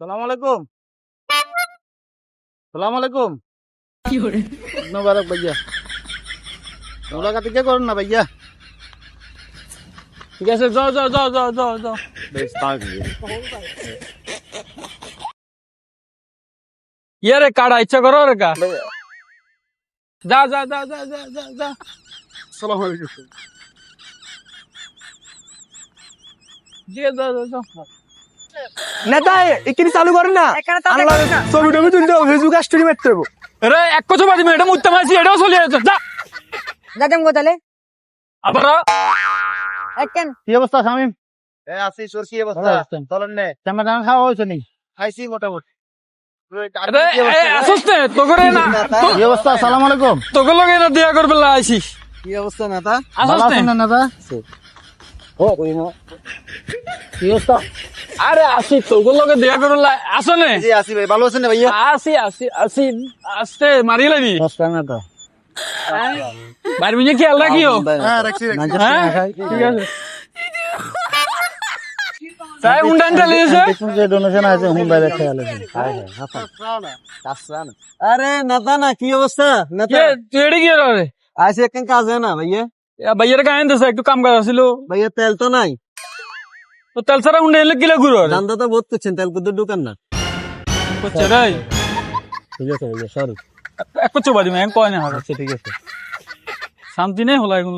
সালাম আলাইকুম। সালাম আলাইকুম। মুবারক ভাইয়া। মুলাকাত কে করেন না ভাইয়া? ঠিক আছে, যাও যাও যাও যাও যাও যাও। ইয়ারে কাড়া ইচ্ছা করো রে কা। যা যা যা যা যা যা যা। সালাম আলাইকুম। জি যা যা যা। নেতা এখানে চালু করেন না। ছবি টবি তুলতে হবে, ফেসবুক স্টোরি মারতে হবে। রে এক কথা বাদি এটা মুত্তে মারছি, এটাও চলে যাচ্ছে। যা যাতেন কোথালে আবার এককেন কি অবস্থা শামিম? আছি তোর কি অবস্থা? চলেন নে। চামড়া টামড়া খাওয়া হয়েছে নি? খাইছি মোটামুটি। আসুস নে তোকে না। কি অবস্থা? সালাম আলাইকুম। তোকে লগে না দিয়া করবে আইছি। কি অবস্থা নেতা? আসুস নে না দা। ও কই না। কি অবস্থা? আরে আসি তোকে লগে দিয়া করলা আসো নে। জি আছি ভাই, ভালো আছেন না ভাইয়া? আসি আসি আসি আসতে মারি লাগি। নমস্কার না তো। বাইরে মিলে খেয়াল রাখিও। হ্যাঁ রাখছি। হ্যাঁ ঠিক আছে। তাই উন্ডান চালিয়ে দিয়েছে। যে ডোনেশন আছে হুম বাইরে খেয়াল আছে। আরে নেতা না, কি অবস্থা নেতা? তুই এড়ে গিয়ে রে আইসি একখান কাজ হয় না ভাইয়া? ভাইয়ের গায়ে দিছে একটু কাম করা ছিল। ভাইয়া তেল তো নাই। তো তেল ছাড়া উন্ডে এলে কিলে ঘুরো দান্দা তো বহুত করছেন, তেল কুদ্দুর দোকান না। করছে রে ঠিক আছে ভাইয়া, সরি। এক করছো বাদি ম্যাং কয় না হবে। ঠিক আছে। শান্তি নেই হলো এখন